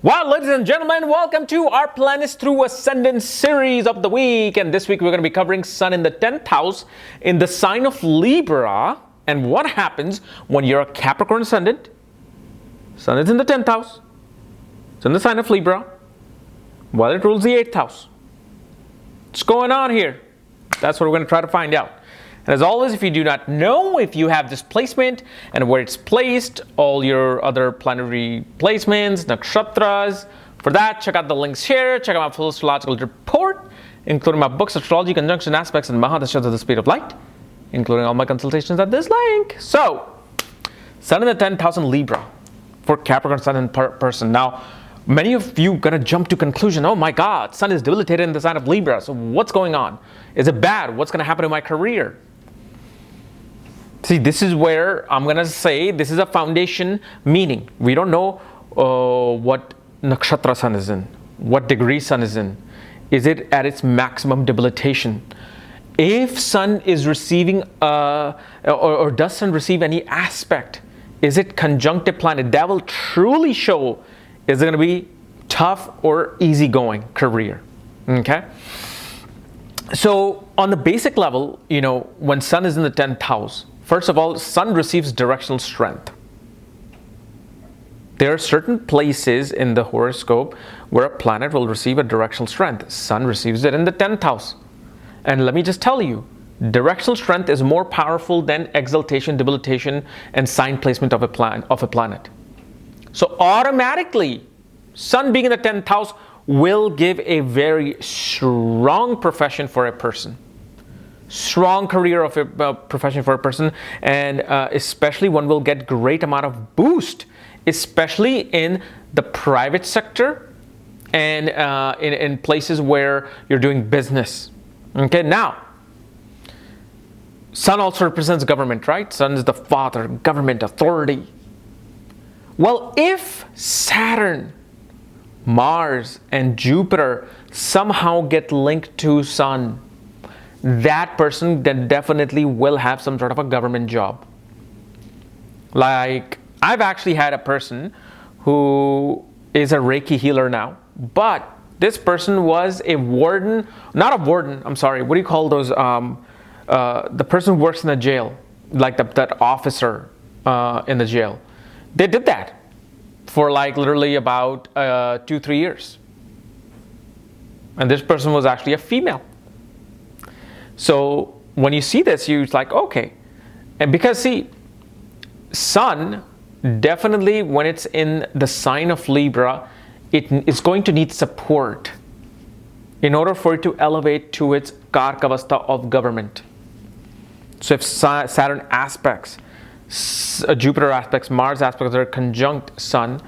Well, ladies and gentlemen, welcome to our Planets Through Ascendant series of the week. And this week we're going to be covering Sun in the 10th house in the sign of Libra. And what happens when you're a Capricorn ascendant? Sun is in the 10th house. It's in the sign of Libra. Well, it rules the 8th house. What's going on here? That's what we're going to try to find out. And as always, if you do not know if you have this placement and where it's placed, all your other planetary placements, nakshatras, for that, check out the links here. Check out my full astrological report, including my books, Astrology, Conjunction Aspects, and Mahadashas of the Speed of Light, including all my consultations at this link. So, Sun in the 10th house in Libra for Capricorn Sun in person. Now, many of you gonna jump to conclusion, oh my God, Sun is debilitated in the sign of Libra. So what's going on? Is it bad? What's gonna happen in my career? See, this is where I'm going to say this is a foundation meaning. We don't know what nakshatra Sun is in, what degree Sun is in. Is it at its maximum debilitation? If Sun is receiving, or does Sun receive any aspect, is it conjunctive planet? That will truly show, is it going to be tough or easygoing career? Okay? So on the basic level, when Sun is in the 10th house, first of all, Sun receives directional strength. There are certain places in the horoscope where a planet will receive a directional strength. Sun receives it in the 10th house. And let me just tell you, directional strength is more powerful than exaltation, debilitation, and sign placement of a planet. So automatically, Sun being in the 10th house will give a very strong profession for a person. Strong career of a profession for a person, and especially one will get great amount of boost, especially in the private sector and in places where you're doing business. Okay, now Sun also represents government, right? Sun is the father, government, authority. Well, if Saturn, Mars, and Jupiter somehow get linked to Sun, that person then definitely will have some sort of a government job. Like, I've actually had a person who is a Reiki healer now, but this person was a warden, not a warden, I'm sorry, what do you call those, the person who works in the jail, like that officer in the jail. They did that for like literally about 2-3 years. And this person was actually a female. So when you see this, you're like, okay. And because see, Sun, definitely when it's in the sign of Libra, it is going to need support in order for it to elevate to its Karkavasta of government. So if Saturn aspects, Jupiter aspects, Mars aspects are conjunct Sun,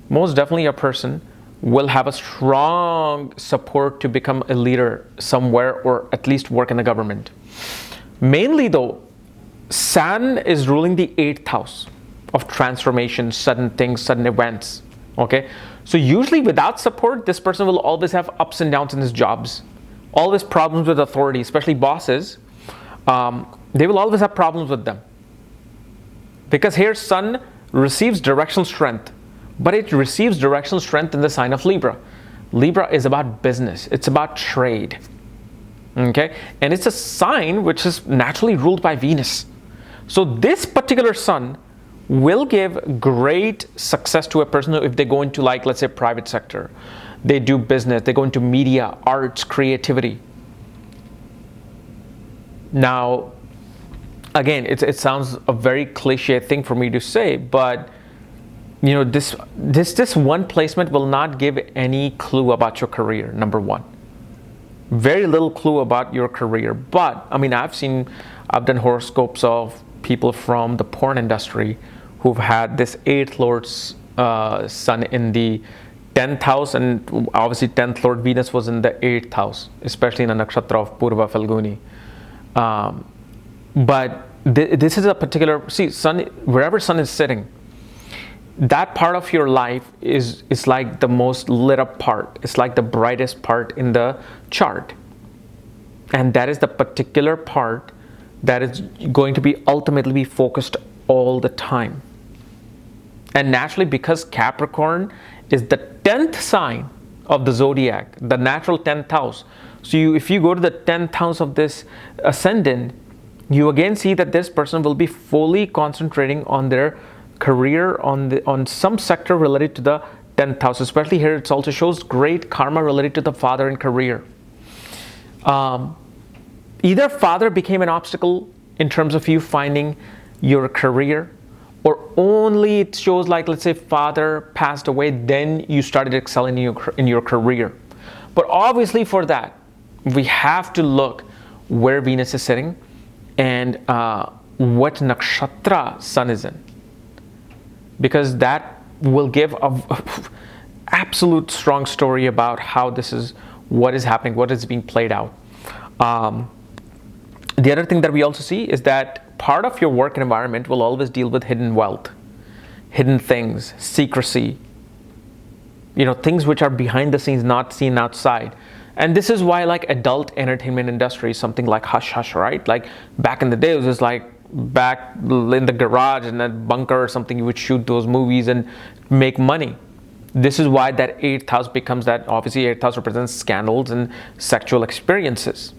most definitely a person will have a strong support to become a leader somewhere or at least work in the government. Mainly though, Sun is ruling the 8th house of transformation, sudden things, sudden events. Okay, so usually without support, this person will always have ups and downs in his jobs, always problems with authority, especially bosses. They will always have problems with them. Because here Sun receives directional strength, but it receives directional strength in the sign of Libra. Libra is about business. It's about trade. Okay? And it's a sign which is naturally ruled by Venus. So this particular Sun will give great success to a person if they go into, like, let's say, private sector. They do business. They go into media, arts, creativity. Now, again, it sounds a very cliche thing for me to say, but this one placement will not give any clue about your career, number one. Very little clue about your career. But, I mean, I've done horoscopes of people from the porn industry who've had this 8th Lord's Sun in the 10th house, and obviously 10th Lord Venus was in the 8th house, especially in the nakshatra of Purva Falguni. But this is a particular, see, Sun, wherever Sun is sitting, that part of your life is like the most lit up part. It's like the brightest part in the chart. And that is the particular part that is going to be ultimately be focused all the time. And naturally, because Capricorn is the 10th sign of the zodiac, the natural 10th house. So if you go to the 10th house of this ascendant, you again see that this person will be fully concentrating on their career, on some sector related to the 10th house. Especially here, it also shows great karma related to the father and career. Either father became an obstacle in terms of you finding your career, or only it shows like, let's say father passed away, then you started excelling in your career. But obviously for that, we have to look where Venus is sitting and what nakshatra sun is in, because that will give a absolute strong story about how this is, what is happening, what is being played out. The other thing that we also see is that part of your work environment will always deal with hidden wealth, hidden things, secrecy, things which are behind the scenes, not seen outside. And this is why like adult entertainment industry is something like hush hush, right? Like back in the day, it was just like back in the garage in that bunker or something, you would shoot those movies and make money. This is why that 8th house becomes that. Obviously 8th house represents scandals and sexual experiences.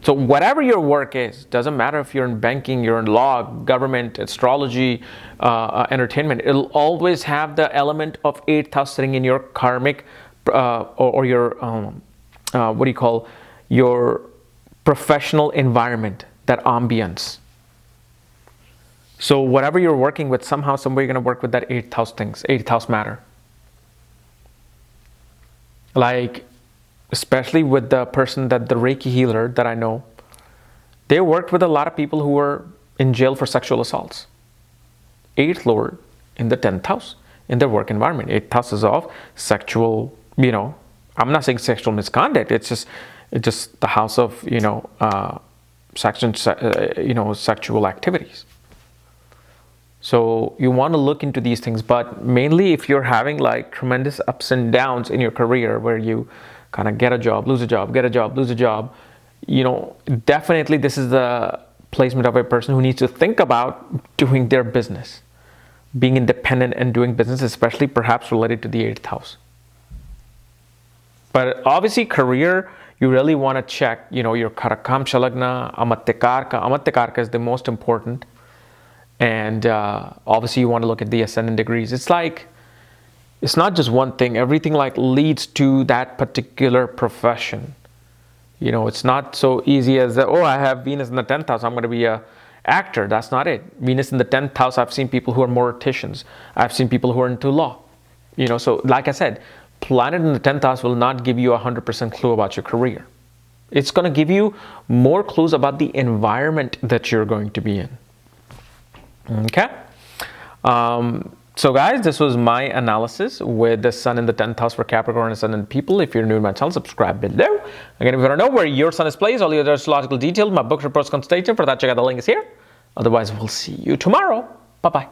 So whatever your work is, doesn't matter if you're in banking, you're in law, government, astrology, entertainment, it'll always have the element of 8th house sitting in your karmic or your, your professional environment, that ambience. So whatever you're working with, somehow, somewhere you're going to work with that 8th house things, 8th house matter. Like, especially with the person the Reiki healer that I know, they worked with a lot of people who were in jail for sexual assaults. 8th Lord in the 10th house in their work environment. 8th house is of sexual, I'm not saying sexual misconduct. It's just the house of, sexual activities. So you want to look into these things, but mainly if you're having like tremendous ups and downs in your career where you kind of get a job, lose a job, get a job, lose a job, definitely this is the placement of a person who needs to think about doing their business, being independent and doing business, especially perhaps related to the 8th house. But obviously career, you really want to check, your Karakam Shalagna, Amatyakarka. Amatyakarka is the most important. And obviously you want to look at the ascendant degrees. It's like, it's not just one thing. Everything like leads to that particular profession. It's not so easy as that, I have Venus in the 10th house, I'm going to be a actor. That's not it. Venus in the 10th house, I've seen people who are morticians. I've seen people who are into law. So like I said, planet in the 10th house will not give you a 100% clue about your career. It's going to give you more clues about the environment that you're going to be in. Okay. So guys, this was my analysis with the sun in the 10th house for Capricorn ascendant people. If you're new to my channel, subscribe below. Again, if you want to know where your sun is placed, all the other astrological details, my book reports consultation, for that check out the link is here. Otherwise, we'll see you tomorrow. Bye-bye.